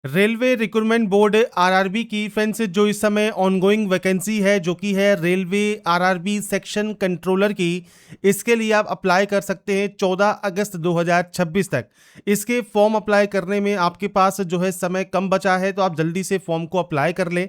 Railway recruitment board RRB की friends जो इस समय ऑनगोइंग वैकेंसी है जो कि है रेलवे आरआरबी सेक्शन कंट्रोलर की। इसके लिए आप अप्लाई कर सकते हैं 14 अगस्त 2026 तक। इसके फॉर्म अप्लाई करने में आपके पास जो है समय कम बचा है, तो आप जल्दी से फॉर्म को अप्लाई कर लें।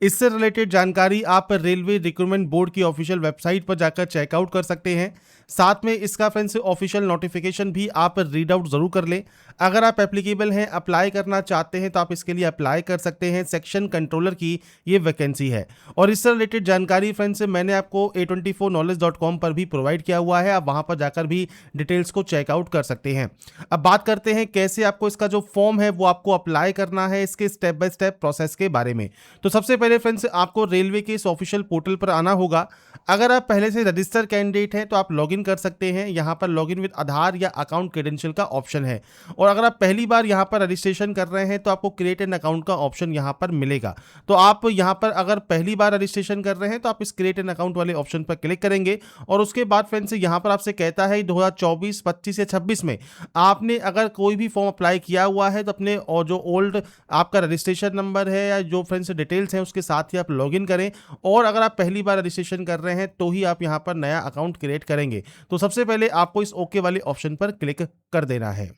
इससे रिलेटेड जानकारी आप रेलवे रिक्रूटमेंट बोर्ड की ऑफिशियल वेबसाइट पर जाकर चेकआउट कर सकते हैं। साथ में इसका फ्रेंड्स ऑफिशियल नोटिफिकेशन भी आप रीड आउट जरूर कर लें। अगर आप एप्लीकेबल हैं, अप्लाई करना चाहते हैं, तो आप इसके लिए अप्लाई कर सकते हैं। सेक्शन कंट्रोलर की ये वैकेंसी है और इससे रिलेटेड जानकारी फ्रेंड्स मैंने आपको a24knowledge.com पर भी प्रोवाइड किया हुआ है। आप वहां पर जाकर भी डिटेल्स को चेकआउट कर सकते हैं। अब बात करते हैं कैसे आपको इसका जो फॉर्म है वो आपको अप्लाई करना है, इसके स्टेप बाय स्टेप प्रोसेस के बारे में। तो सबसे पहले फ्रेंड्स आपको रेलवे के इस ऑफिशियल पोर्टल पर आना होगा। अगर आप पहले से रजिस्टर कैंडिडेट हैं तो आप लॉगिन कर सकते हैं। यहाँ पर लॉगिन विद आधार या अकाउंट क्रेडेंशियल का ऑप्शन है। और अगर आप पहली बार यहाँ पर रजिस्ट्रेशन कर रहे हैं तो आपको क्रिएट एन अकाउंट का ऑप्शन यहाँ पर मिलेगा। तो आप यहाँ पर अगर पहली बार रजिस्ट्रेशन कर रहे हैं तो आप इस क्रिएट एन अकाउंट वाले ऑप्शन पर क्लिक करेंगे। और उसके बाद फ्रेंड्स यहाँ पर आपसे कहता है 2024, 25 या 26 में आपने अगर कोई भी फॉर्म अप्लाई किया हुआ है तो अपने और जो ओल्ड आपका रजिस्ट्रेशन नंबर है या जो फ्रेंड्स डिटेल्स हैं उसके साथ ही आप लॉगिन करें। और अगर आप पहली बार रजिस्ट्रेशन कर रहे हैं तो ही आप यहाँ पर नया अकाउंट क्रिएट करेंगे। तो सबसे पहले आपको इस ओके वाले ऑप्शन पर क्लिक कर देना है।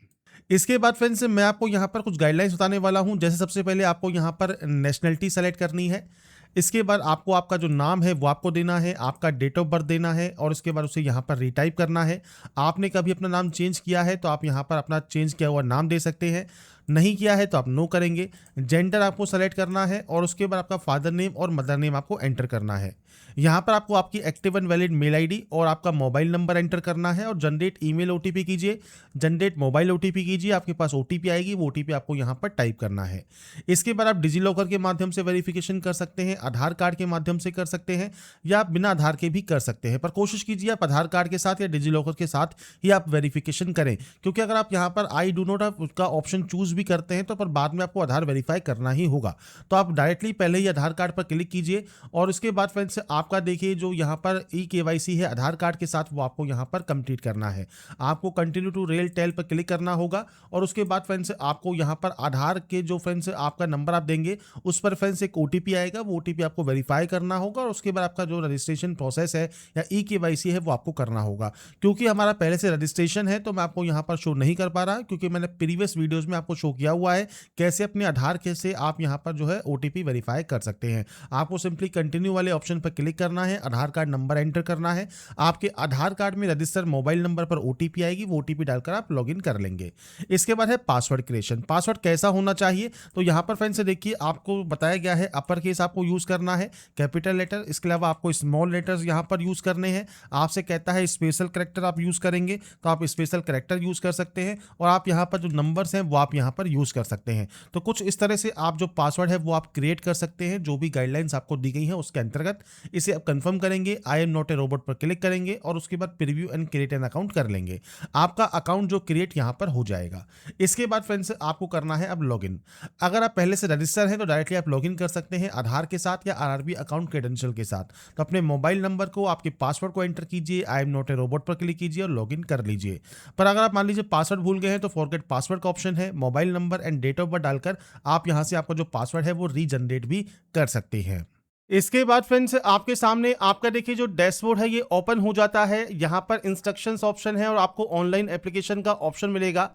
इसके बाद फ्रेंड्स मैं आपको यहाँ पर कुछ गाइडलाइंस बताने वाला हूँ। जैसे सबसे पहले आपको यहाँ पर नेशनलिटी सेलेक्ट करनी है। इसके बाद आपको आपका जो नाम है वो आपको देना है, आपका डेट ऑफ बर्थ देना है और उसके बाद उसे यहाँ पर रीटाइप करना है। आपने कभी अपना नाम चेंज किया है तो आप यहाँ पर अपना चेंज किया हुआ नाम दे सकते हैं, नहीं किया है तो आप नो करेंगे। जेंडर आपको सेलेक्ट करना है और उसके बाद आपका फादर नेम और मदर नेम आपको एंटर करना है। यहाँ पर आपको आपकी active and valid mail ID और आपका मोबाइल नंबर एंटर करना है और जनरेट ईमेल ओटीपी कीजिए, जनरेट मोबाइल ओटीपी कीजिए। आपके पास ओटीपी आएगी, वो ओटीपी आपको यहाँ पर टाइप करना है। इसके बाद आप डिजी लॉकर के माध्यम से वेरिफिकेशन कर सकते हैं, आधार कार्ड के माध्यम से कर सकते हैं या आप बिना आधार के भी कर सकते हैं। पर कोशिश कीजिए आप आधार कार्ड के साथ या डिजी लॉकर के साथ ही आप वेरिफिकेशन करें, क्योंकि अगर आप यहाँ पर आई डू नॉट उसका ऑप्शन चूज भी करते हैं तो पर बाद में आपको आधार वेरीफाई करना ही होगा। तो आप डायरेक्टली पहले ही आधार कार्ड पर क्लिक कीजिए और उसके बाद फ्रेंड्स आपका देखिए जो यहाँ पर ई-केवाईसी है आधार कार्ड के साथ वो आपको यहाँ पर कंप्लीट करना है। आपको कंटिन्यू टू रेल टेल पर क्लिक करना होगा और उसके बाद फ्रेंड्स आपको यहाँ पर आधार के जो फ्रेंड्स आपका नंबर आप देंगे उस पर फ्रेंड्स एक ओटीपी आएगा, वो ओटीपी आपको वेरीफाई करना होगा और उसके बाद आपका जो रजिस्ट्रेशन प्रोसेस है या ई-केवाईसी है वो आपको करना होगा। क्योंकि हमारा पहले से रजिस्ट्रेशन है तो मैं आपको यहाँ पर शो नहीं कर पा रहा, क्योंकि मैंने प्रीवियस वीडियोज में आपको शो किया हुआ है कैसे अपने आधार के से आप यहाँ पर जो है ओटीपी वेरीफाई कर सकते हैं। आपको सिंपली कंटिन्यू वाले ऑप्शन पर क्लिक करना है, आधार कार्ड नंबर एंटर करना है, आपके आधार कार्ड में रजिस्टर मोबाइल नंबर पर ओटीपी आएगी, वो ओटीपी डालकर आप लॉगिन कर लेंगे। इसके बाद है पासवर्ड क्रिएशन। पासवर्ड कैसा होना चाहिए, तो यहाँ पर फ्रेंड्स देखिए आपको बताया गया है अपर केस आपको यूज करना है, कैपिटल लेटर, इसके अलावा आपको स्मॉल लेटर्स यहाँ पर यूज करने हैं। आपसे कहता है स्पेशल कैरेक्टर आप यूज करेंगे तो आप स्पेशल कैरेक्टर यूज कर सकते हैं और आप यहाँ पर जो नंबर्स हैं वो आप यहाँ पर यूज कर सकते हैं। तो कुछ इस तरह से आप जो पासवर्ड है वो आप क्रिएट कर सकते हैं, जो भी गाइडलाइंस आपको दी गई हैं उसके अंतर्गत। इसे आप कंफर्म करेंगे, I am not a robot पर क्लिक करेंगे और उसके बाद preview and create an account कर लेंगे। आपका अकाउंट जो क्रिएट यहाँ पर हो जाएगा। इसके बाद फ्रेंड्स आपको करना है अब लॉगिन। अगर आप पहले से रजिस्टर हैं तो डायरेक्टली आप लॉगिन कर सकते हैं आधार के साथ या आरआरबी अकाउंट क्रेडेंशियल के साथ। तो अपने मोबाइल नंबर को, आपके पासवर्ड को एंटर कीजिए, I am not a robot पर क्लिक कीजिए और लॉगिन कर लीजिए। पर अगर आप मान लीजिए पासवर्ड भूल गए हैं तो फॉरगेट पासवर्ड का ऑप्शन है, mobile number and date of birth डालकर आप यहां से आपका जो पासवर्ड है वो रीजनरेट भी कर सकते हैं। इसके बाद फ्रेंड्स आपके सामने आपका देखिए जो डैशबोर्ड है ये ओपन हो जाता है। यहाँ पर इंस्ट्रक्शंस ऑप्शन है और आपको ऑनलाइन एप्लीकेशन का ऑप्शन मिलेगा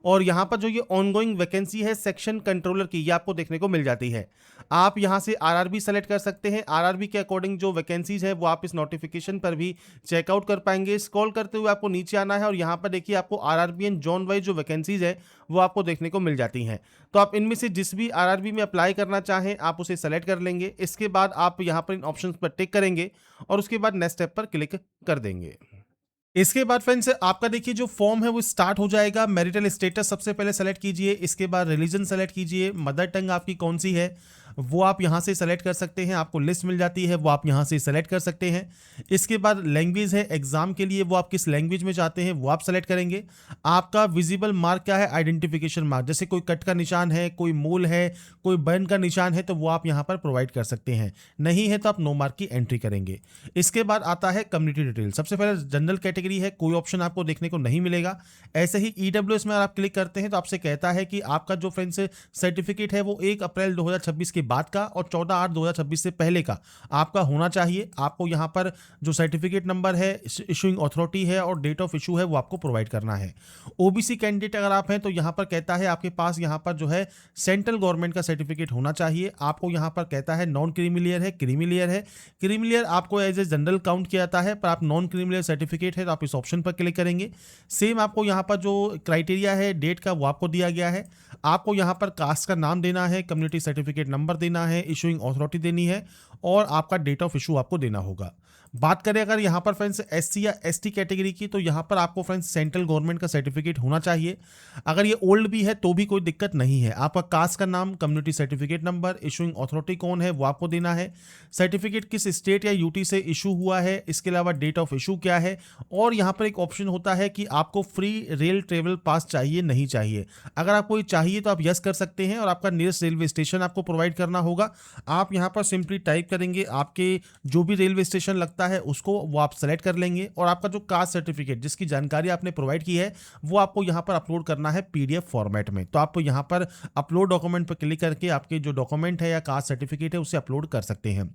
और यहाँ पर जो ये ऑनगोइंग वैकेंसी है सेक्शन कंट्रोलर की, ये आपको देखने को मिल जाती है। आप यहाँ से आरआरबी सेलेक्ट कर सकते हैं। आरआरबी के अकॉर्डिंग जो वैकेंसीज है वो आप इस नोटिफिकेशन पर भी चेकआउट कर पाएंगे। स्क्रॉल करते हुए आपको नीचे आना है और यहाँ पर देखिए आपको आरआरबी एंड जोन वाइज जो वैकेंसीज है वो आपको देखने को मिल जाती हैं। तो आप इनमें से जिस भी आरआरबी में अप्लाई करना चाहें आप उसे सेलेक्ट कर लेंगे। इसके बाद आप यहाँ पर इन ऑप्शन पर टिक करेंगे और उसके बाद नेक्स्ट स्टेप पर क्लिक कर देंगे। इसके बाद फ्रेंड्स आपका देखिए जो फॉर्म है वो स्टार्ट हो जाएगा। मैरिटल स्टेटस सबसे पहले सेलेक्ट कीजिए, इसके बाद रिलीजन सेलेक्ट कीजिए, मदर टंग आपकी कौन सी है वो आप यहाँ से सेलेक्ट कर सकते हैं, आपको लिस्ट मिल जाती है, वो आप यहाँ से सेलेक्ट कर सकते हैं। इसके बाद लैंग्वेज है, एग्जाम के लिए वो आप किस लैंग्वेज में चाहते हैं वो आप सेलेक्ट करेंगे। आपका विजिबल मार्क क्या है, आइडेंटिफिकेशन मार्क, जैसे कोई कट का निशान है, कोई मोल है, कोई बर्न का निशान है, तो वो आप यहाँ पर प्रोवाइड कर सकते हैं। नहीं है तो आप नो मार्क की एंट्री करेंगे। इसके बाद आता है कम्युनिटी डिटेल। सबसे पहले जनरल कैटेगरी है, कोई ऑप्शन आपको देखने को नहीं मिलेगा। ऐसे ही ईडब्ल्यूएस में आप क्लिक करते हैं तो आपसे कहता है कि आपका जो फ्रेंड्स सर्टिफिकेट है वो 1 अप्रैल 2026 के बाद का और 14/8/2026 से पहले का आपका होना चाहिए। आपको यहाँ पर जो सर्टिफिकेट नंबर है, इशूइंग अथॉरिटी है और डेट ऑफ इशू है वो आपको प्रोवाइड करना है। ओबीसी कैंडिडेट अगर आप हैं तो यहाँ पर कहता है आपके पास यहाँ पर जो है सेंट्रल गवर्नमेंट का सर्टिफिकेट होना चाहिए। आपको यहाँ पर कहता है नॉन क्रीमिलियर है, क्रीमिलियर है। क्रीमिलियर आपको एज ए जनरल काउंट किया जाता है, पर आप नॉन क्रीमिलियर सर्टिफिकेट है तो आप इस ऑप्शन पर क्लिक करेंगे। सेम आपको यहाँ पर जो क्राइटेरिया है डेट का वो आपको दिया गया है। आपको यहाँ पर कास्ट का नाम देना है, कम्युनिटी सर्टिफिकेट नंबर देना है, इशूइंग अथॉरिटी देनी है और आपका डेट ऑफ इशू आपको देना होगा। बात करें अगर यहाँ पर फ्रेंड्स एससी या एसटी कैटेगरी की, तो यहाँ पर आपको फ्रेंड्स सेंट्रल गवर्नमेंट का सर्टिफिकेट होना चाहिए। अगर ये ओल्ड भी है तो भी कोई दिक्कत नहीं है। आपका कास्ट का नाम, community certificate number, issuing authority कौन है वो आपको देना है, सर्टिफिकेट किस स्टेट या यूटी से इशू हुआ है, इसके अलावा डेट ऑफ इशू क्या है। और यहाँ पर एक ऑप्शन होता है कि आपको फ्री रेल ट्रेवल पास चाहिए नहीं चाहिए। अगर आपको चाहिए तो आप यस कर सकते हैं और आपका नियरेस्ट रेलवे स्टेशन आपको प्रोवाइड करना होगा। आप यहाँ पर सिंपली टाइप करेंगे आपके जो भी रेलवे स्टेशन लगता है उसको, वो आप सेलेक्ट कर लेंगे और आपका जो कास्ट सर्टिफिकेट जिसकी जानकारी आपने प्रोवाइड की है वो आपको यहाँ पर अपलोड करना है पीडीएफ फॉर्मेट में। तो आप यहाँ पर अपलोड डॉक्यूमेंट पर क्लिक करके आपके जो डॉक्यूमेंट है या कास्ट सर्टिफिकेट है उसे अपलोड कर सकते हैं।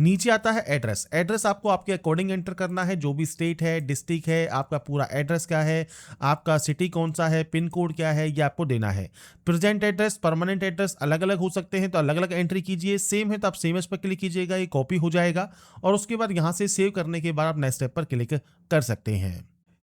नीचे आता है एड्रेस। एड्रेस आपको आपके अकॉर्डिंग एंटर करना है, जो भी स्टेट है, डिस्ट्रिक्ट है, आपका पूरा एड्रेस क्या है, आपका सिटी कौन सा है, पिन कोड क्या है, ये आपको देना है। प्रेजेंट एड्रेस, परमानेंट एड्रेस अलग अलग हो सकते हैं तो अलग अलग एंट्री कीजिए। सेम है तो आप सेम एज पर क्लिक कीजिएगा, ये कॉपी हो जाएगा और उसके बाद यहाँ से सेव करने के बाद आप नेक्स्ट स्टेप पर क्लिक कर सकते हैं।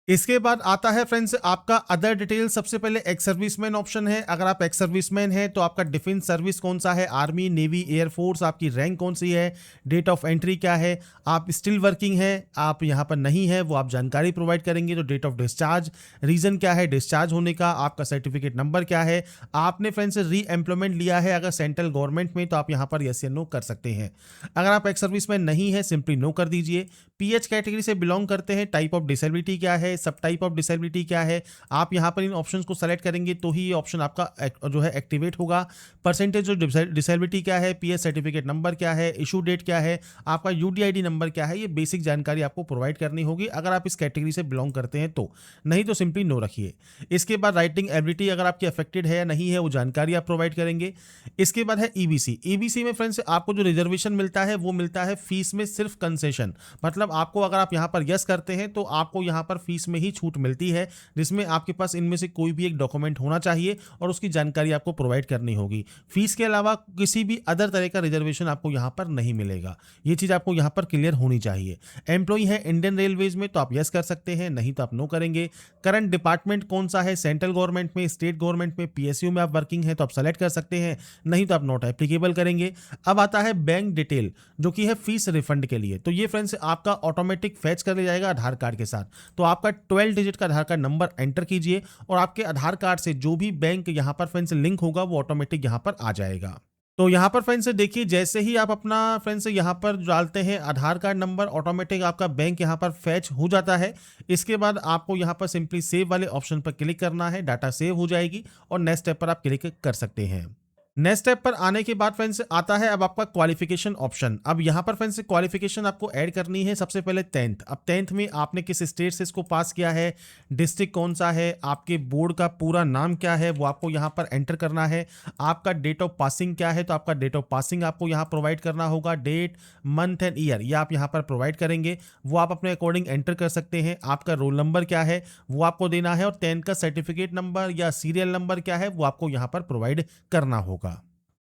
इसके बाद आता है फ्रेंड्स आपका अदर डिटेल। सबसे पहले एक्स सर्विसमैन ऑप्शन है। अगर आप एक्स सर्विसमैन हैं तो आपका डिफेंस सर्विस कौन सा है, आर्मी, नेवी, एयरफोर्स, आपकी रैंक कौन सी है, डेट ऑफ एंट्री क्या है, आप स्टिल वर्किंग है, आप यहाँ पर नहीं है वो आप जानकारी प्रोवाइड करेंगे। तो डेट ऑफ डिस्चार्ज, रीजन क्या है डिस्चार्ज होने का, आपका सर्टिफिकेट नंबर क्या है, आपने फ्रेंड्स री एम्प्लॉयमेंट लिया है अगर सेंट्रल गवर्नमेंट में तो आप यहाँ पर यस या नो कर सकते हैं। अगर आप एक्स सर्विसमैन नहीं है सिंपली नो कर दीजिए। पीएच कैटेगरी से बिलोंग करते हैं, टाइप ऑफ डिसेबिलिटी क्या है, सब टाइप ऑफ डिसेबिलिटी क्या है, आप यहाँ पर इन ऑप्शंस को सेलेक्ट करेंगे तो ही ये ऑप्शन आपका जो है एक्टिवेट होगा। परसेंटेज ऑफ डिसेबिलिटी क्या है, पीएच सर्टिफिकेट नंबर क्या है, इशू डेट क्या है, आपका यूडीआईडी नंबर क्या है, ये बेसिक जानकारी आपको प्रोवाइड करनी होगी अगर आप इस कैटेगरी से बिलोंग करते हैं तो, नहीं तो सिंपली नो रखिए। इसके बाद राइटिंग एबिलिटी अगर आपकी अफेक्टेड है या नहीं है वो जानकारी आप प्रोवाइड करेंगे। इसके बाद है ईबीसी। ईबीसी में फ्रेंड्स आपको जो रिजर्वेशन मिलता है वो मिलता है फीस में सिर्फ कंसेशन, मतलब आपको अगर आप यहाँ पर यस करते हैं तो आपको यहाँ पर फीस में ही छूट मिलती है, जिसमें आपके पास इनमें से कोई भी एक डॉक्यूमेंट होना चाहिए और उसकी जानकारी आपको प्रोवाइड करनी होगी। फीस के अलावा किसी भी अदर तरह का रिजर्वेशन आपको यहाँ पर नहीं मिलेगा, ये चीज आपको यहाँ पर क्लियर होनी चाहिए। एम्प्लॉई है इंडियन रेलवेज में तो आप यस कर सकते हैं, नहीं तो आप नो करेंगे। करंट डिपार्टमेंट कौन सा है, सेंट्रल गवर्नमेंट में, स्टेट गवर्नमेंट में, पीएसयू में आप वर्किंग है तो आप सेलेक्ट कर सकते हैं, नहीं तो आप नॉट एप्लीकेबल करेंगे। अब आता है बैंक डिटेल जो कि है फीस रिफंड के लिए। तो ये फ्रेंड्स आपका ऑटोमेटिक फैच कर लिया जाएगा आधार कार्ड के साथ। तो आपका 12 डिजिट का आधार कार्ड नंबर एंटर कीजिए और आपके आधार कार्ड से जो भी बैंक यहाँ पर फ्रेंड्स लिंक होगा वो ऑटोमेटिक यहाँ पर आ जाएगा। तो यहाँ पर फ्रेंड्स देखिए जैसे ही आप अपना फ्रेंड्स यहाँ पर डालते हैं आधार कार्ड नंबर, ऑटोमेटिक आपका बैंक यहाँ पर फैच हो जाता है। इसके बाद आपको यहाँ पर सिंपली सेव वाले ऑप्शन पर क्लिक करना है, डाटा सेव हो जाएगी और नेक्स्ट स्टेप पर आप क्लिक कर सकते हैं। नेक्स्ट स्टेप पर आने के बाद फ्रेंड्स आता है अब आपका क्वालिफिकेशन ऑप्शन। अब यहाँ पर फ्रेंड्स क्वालिफिकेशन आपको ऐड करनी है। सबसे पहले 10th। अब 10th में आपने किस स्टेट से इसको पास किया है, डिस्ट्रिक्ट कौन सा है, आपके बोर्ड का पूरा नाम क्या है वो आपको यहाँ पर एंटर करना है। आपका डेट ऑफ पासिंग क्या है तो आपका डेट ऑफ पासिंग आपको यहाँ प्रोवाइड करना होगा। डेट, मंथ एंड ईयर ये आप यहाँ पर प्रोवाइड करेंगे, वो आप अपने अकॉर्डिंग एंटर कर सकते हैं। आपका रोल नंबर क्या है वो आपको देना है और 10th का सर्टिफिकेट नंबर या सीरियल नंबर क्या है वो आपको यहाँ पर प्रोवाइड करना होगा।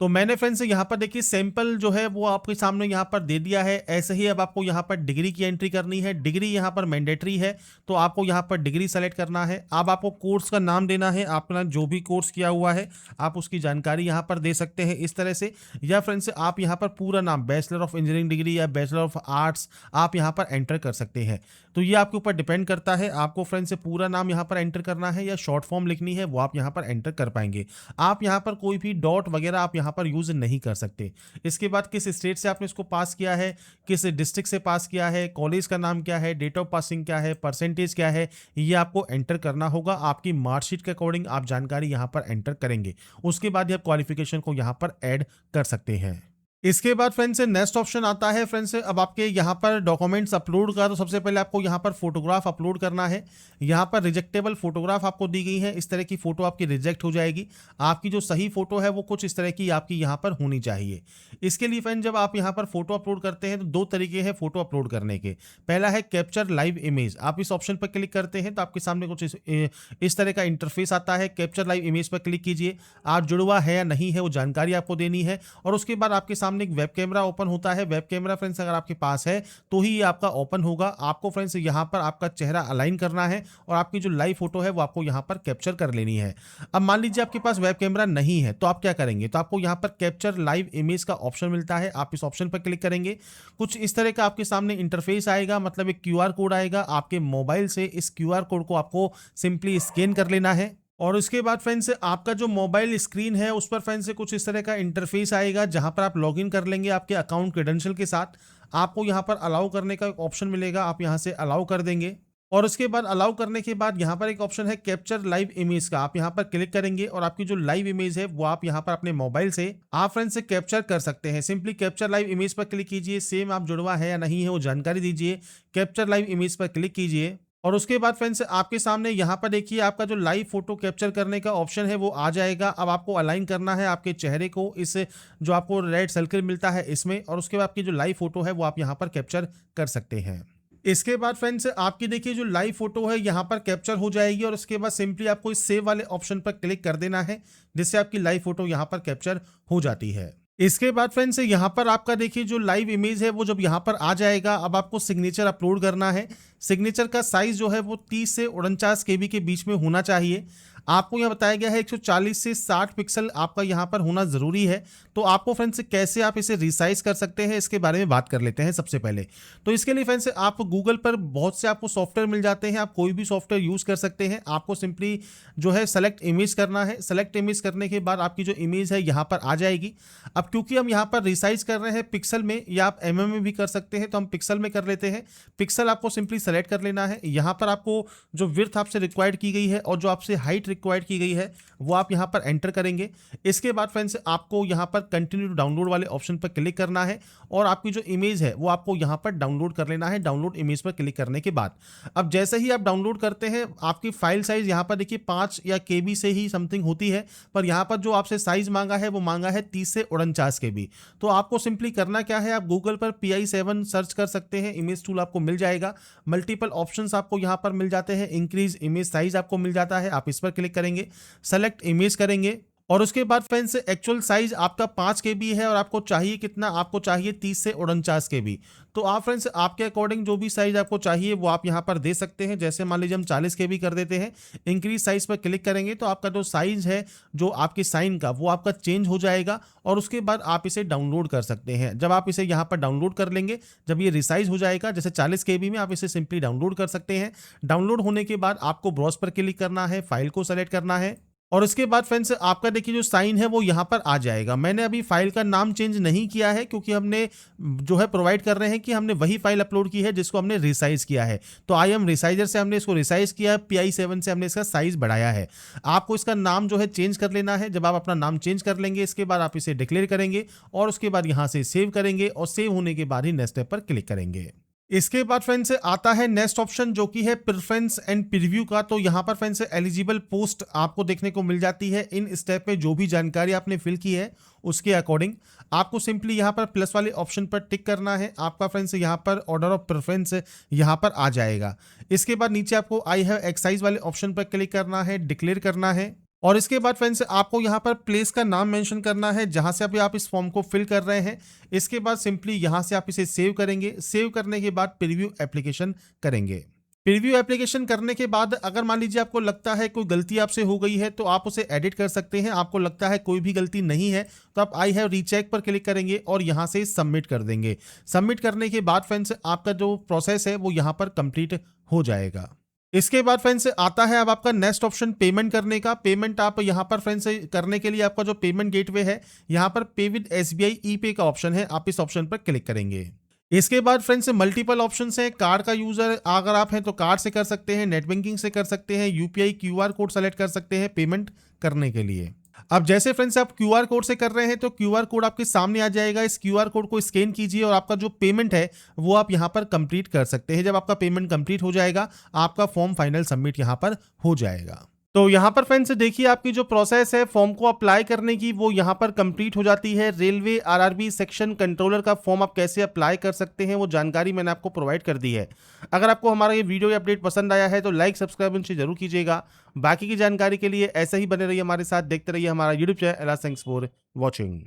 तो मैंने फ्रेंड्स यहाँ पर देखिए सैंपल जो है वो आपके सामने यहाँ पर दे दिया है। ऐसे ही अब आपको यहाँ पर डिग्री की एंट्री करनी है। डिग्री यहाँ पर मैंडेटरी है तो आपको यहाँ पर डिग्री सेलेक्ट करना है। अब आपको कोर्स का नाम देना है, आपने जो भी कोर्स किया हुआ है आप उसकी जानकारी यहाँ पर दे सकते हैं इस तरह से, या फ्रेंड्स आप यहाँ पर पूरा नाम बैचलर ऑफ इंजीनियरिंग डिग्री या बैचलर ऑफ आर्ट्स आप यहाँ पर एंटर कर सकते हैं। तो ये आपके ऊपर डिपेंड करता है, आपको फ्रेंड्स पूरा नाम यहाँ पर एंटर करना है या शॉर्ट फॉर्म लिखनी है वो आप यहाँ पर एंटर कर पाएंगे। आप यहाँ पर कोई भी डॉट वगैरह आप यहाँ यहाँ पर यूज़ नहीं कर सकते। इसके बाद किस स्टेट से आपने इसको पास किया है, किस डिस्ट्रिक्ट से पास किया है, कॉलेज का नाम क्या है, डेट ऑफ पासिंग क्या है, परसेंटेज क्या है, ये आपको एंटर करना होगा। आपकी मार्कशीट के अकॉर्डिंग आप जानकारी यहाँ पर एंटर करेंगे। उसके बाद ही आप क्वालिफिकेशन को यहाँ पर ऐड कर सकते हैं। इसके बाद फ्रेंड्स नेक्स्ट ऑप्शन आता है फ्रेंड्स, अब आपके यहाँ पर डॉक्यूमेंट्स अपलोड का। तो सबसे पहले आपको यहाँ पर फोटोग्राफ अपलोड करना है। यहाँ पर रिजेक्टेबल फोटोग्राफ आपको दी गई है, इस तरह की फोटो आपकी रिजेक्ट हो जाएगी। आपकी जो सही फोटो है वो कुछ इस तरह की आपकी यहाँ पर होनी चाहिए। इसके लिए फ्रेंड जब आप यहाँ पर फोटो अपलोड करते हैं तो दो तरीके हैं फोटो अपलोड करने के। पहला है कैप्चर लाइव इमेज। आप इस ऑप्शन पर क्लिक करते हैं तो आपके सामने कुछ इस तरह का इंटरफेस आता है। कैप्चर लाइव इमेज पर क्लिक कीजिए, आप जुड़वा है या नहीं है वो जानकारी आपको देनी है। और उसके बाद आपके सामने एक वेब कैमरा ओपन होता है। वेब कैमरा फ्रेंड्स अगर आपके पास है तो ही ये आपका ओपन होगा। आपको फ्रेंड्स यहाँ पर आपका चेहरा अलाइन करना है और आपकी जो लाइव फोटो है वो आपको यहाँ पर कैप्चर कर लेनी है। अब मान लीजिए आपके पास वेब कैमरा नहीं है तो आप क्या करेंगे, तो आपको यहाँ पर कैप्चर लाइव इमेज का ऑप्शन मिलता है। आप इस ऑप्शन पर क्लिक करेंगे, कुछ इस तरह का आपके सामने इंटरफेस आएगा, मतलब एक क्यूआर कोड आएगा। आपके मोबाइल से इस क्यूआर कोड को आपको सिंपली स्कैन कर लेना है। और उसके बाद फ्रेंड्स आपका जो मोबाइल स्क्रीन है उस पर फ्रेंड्स कुछ इस तरह का इंटरफेस आएगा, जहां पर आप लॉगिन कर लेंगे आपके अकाउंट क्रेडेंशियल के साथ। आपको यहां पर अलाउ करने का एक ऑप्शन मिलेगा, आप यहां से अलाउ कर देंगे। और उसके बाद अलाउ करने के बाद यहाँ पर एक ऑप्शन है कैप्चर लाइव इमेज का, आप यहाँ पर क्लिक करेंगे और आपकी जो लाइव इमेज है वो आप यहाँ पर अपने मोबाइल से आप फ्रेंड्स से कैप्चर कर सकते हैं। सिंपली कैप्चर लाइव इमेज पर क्लिक कीजिए, सेम आप जुड़वा है या नहीं है वो जानकारी दीजिए, कैप्चर लाइव इमेज पर क्लिक कीजिए। और उसके बाद फ्रेंड्स आपके सामने यहाँ पर देखिए आपका जो लाइव फोटो कैप्चर करने का ऑप्शन है वो आ जाएगा। अब आपको अलाइन करना है आपके चेहरे को इस जो आपको रेड सर्कल मिलता है इसमें, और उसके बाद आपकी जो लाइव फोटो है वो आप यहाँ पर कैप्चर कर सकते हैं। इसके बाद फ्रेंड्स आपकी देखिए जो लाइव फोटो है यहाँ पर कैप्चर हो जाएगी और उसके बाद सिंपली आपको इस सेव वाले ऑप्शन पर क्लिक कर देना है, जिससे आपकी लाइव फोटो यहाँ पर कैप्चर हो जाती है। इसके बाद फ्रेंड्स यहाँ पर आपका देखिए जो लाइव इमेज है वो जब यहाँ पर आ जाएगा, अब आपको सिग्नेचर अपलोड करना है। सिग्नेचर का साइज जो है वो 30 से 49 KB के बीच में होना चाहिए। आपको यहाँ बताया गया है 140 से 60 पिक्सल आपका यहाँ पर होना जरूरी है। तो आपको फ्रेंड्स कैसे आप इसे रिसाइज कर सकते हैं इसके बारे में बात कर लेते हैं सबसे पहले। तो इसके लिए फ्रेंड्स आप गूगल पर बहुत से आपको सॉफ्टवेयर मिल जाते हैं, आप कोई भी सॉफ्टवेयर यूज कर सकते हैं। आपको सिंपली जो है सेलेक्ट इमेज करना है। सेलेक्ट इमेज करने के बाद आपकी जो इमेज है यहाँ पर आ जाएगी। अब क्योंकि हम यहाँ पर रिसाइज कर रहे हैं पिक्सल में या आप mm में भी कर सकते हैं, तो हम पिक्सल में कर लेते हैं। पिक्सल आपको सिंपली सेलेक्ट कर लेना है। यहाँ पर आपको जो विड्थ आपसे रिक्वायर्ड की गई है और जो आपसे हाइट रिक्वायर्ड की गई है वो आप यहाँ पर एंटर करेंगे। इसके बाद फ्रेंड्स आपको यहाँ पर कंटिन्यू टू डाउनलोड वाले ऑप्शन पर क्लिक करना है और आपकी जो इमेज है वो आपको यहाँ पर डाउनलोड कर लेना है। डाउनलोड इमेज पर क्लिक करने के बाद अब जैसे ही आप डाउनलोड करते हैं आपकी फाइल साइज यहाँ पर देखिए 5 या KB से ही समथिंग होती है, पर यहाँ पर जो आपसे साइज मांगा है वो मांगा है 30 से 49 KB। तो आपको सिंपली करना क्या है, आप गूगल पर PI7 सर्च कर सकते हैं, इमेज टूल आपको मिल जाएगा। मल्टीपल ऑप्शंस आपको यहाँ पर मिल जाते हैं, इंक्रीज इमेज साइज आपको मिल जाता है, आप इस पर क्लिक करेंगे, सेलेक्ट इमेज करेंगे। और उसके बाद फ्रेंड्स एक्चुअल साइज आपका 5 KB है और आपको चाहिए कितना, आपको चाहिए 30 से 49 KB। तो आप फ्रेंड्स आपके अकॉर्डिंग जो भी साइज आपको चाहिए वो आप यहाँ पर दे सकते हैं। जैसे मान लीजिए हम 40 KB कर देते हैं, इंक्रीज साइज पर क्लिक करेंगे तो आपका जो साइज है जो आपकी साइन का वो आपका चेंज हो जाएगा और उसके बाद आप इसे डाउनलोड कर सकते हैं। जब आप इसे यहाँ पर डाउनलोड कर लेंगे, जब ये रिसाइज हो जाएगा जैसे 40 KB में, आप इसे सिंपली डाउनलोड कर सकते हैं। डाउनलोड होने के बाद आपको ब्राउज पर क्लिक करना है, फाइल को सेलेक्ट करना है और उसके बाद फ्रेंड्स आपका देखिए जो साइन है वो यहाँ पर आ जाएगा। मैंने अभी फाइल का नाम चेंज नहीं किया है क्योंकि हमने जो है प्रोवाइड कर रहे हैं कि हमने वही फाइल अपलोड की है जिसको हमने रिसाइज किया है। तो IM रिसाइजर से हमने इसको रिसाइज किया है, PI7 से हमने इसका साइज बढ़ाया है। आपको इसका नाम जो है चेंज कर लेना है। जब आप अपना नाम चेंज कर लेंगे इसके बाद आप इसे डिक्लेयर करेंगे और उसके बाद यहाँ से सेव करेंगे और सेव होने के बाद ही नेक्स्ट स्टेप पर क्लिक करेंगे। इसके बाद फ्रेंड्स आता है नेक्स्ट ऑप्शन जो कि है प्रेफरेंस एंड प्रीव्यू का। तो यहाँ पर फ्रेंड्स एलिजिबल पोस्ट आपको देखने को मिल जाती है। इन स्टेप में जो भी जानकारी आपने फिल की है उसके अकॉर्डिंग आपको सिंपली यहाँ पर प्लस वाले ऑप्शन पर टिक करना है। आपका फ्रेंड्स यहाँ पर ऑर्डर ऑफ प्रेफरेंस यहाँ पर आ जाएगा। इसके बाद नीचे आपको आई हैव एक्सरसाइज वाले ऑप्शन पर क्लिक करना है, डिक्लेयर करना है और इसके बाद फ्रेंड्स आपको यहाँ पर प्लेस का नाम मेंशन करना है जहाँ से अभी आप इस फॉर्म को फिल कर रहे हैं। इसके बाद सिंपली यहाँ से आप इसे सेव करेंगे। सेव करने के बाद प्रीव्यू एप्लीकेशन करेंगे। प्रीव्यू एप्लीकेशन करने के बाद अगर मान लीजिए आपको लगता है कोई गलती आपसे हो गई है तो आप उसे एडिट कर सकते हैं। आपको लगता है कोई भी गलती नहीं है तो आप आई हैव रीचेक पर क्लिक करेंगे और यहाँ से सबमिट कर देंगे। सबमिट करने के बाद फ्रेंड्स आपका जो प्रोसेस है वो यहाँ पर कंप्लीट हो जाएगा। इसके बाद फ्रेंड्स आता है अब आपका नेक्स्ट ऑप्शन पेमेंट करने का। पेमेंट आप यहाँ पर फ्रेंड्स करने के लिए आपका जो पेमेंट गेटवे है, यहाँ पर पे विद एसबीआई ई पे का ऑप्शन है, आप इस ऑप्शन पर क्लिक करेंगे। इसके बाद फ्रेंड्स मल्टीपल ऑप्शंस हैं। कार्ड का यूजर अगर आप हैं तो कार्ड से कर सकते हैं, नेट बैंकिंग से कर सकते हैं, यूपीआई क्यूआर कोड सेलेक्ट कर सकते हैं पेमेंट करने के लिए। अब जैसे फ्रेंड्स आप क्यूआर कोड से कर रहे हैं तो क्यूआर कोड आपके सामने आ जाएगा। इस क्यूआर कोड को स्कैन कीजिए और आपका जो पेमेंट है वो आप यहां पर कंप्लीट कर सकते हैं। जब आपका पेमेंट कंप्लीट हो जाएगा, आपका फॉर्म फाइनल सबमिट यहां पर हो जाएगा। तो यहाँ पर फ्रेंड्स देखिए आपकी जो प्रोसेस है फॉर्म को अप्लाई करने की, वो यहाँ पर कंप्लीट हो जाती है। रेलवे आरआरबी सेक्शन कंट्रोलर का फॉर्म आप कैसे अप्लाई कर सकते हैं वो जानकारी मैंने आपको प्रोवाइड कर दी है। अगर आपको हमारा ये वीडियो या अपडेट पसंद आया है तो लाइक सब्सक्राइब इनसे जरूर कीजिएगा। बाकी की जानकारी के लिए ऐसे ही बने रहिए हमारे साथ, देखते रहिए हमारा YouTube channel. Thanks for watching.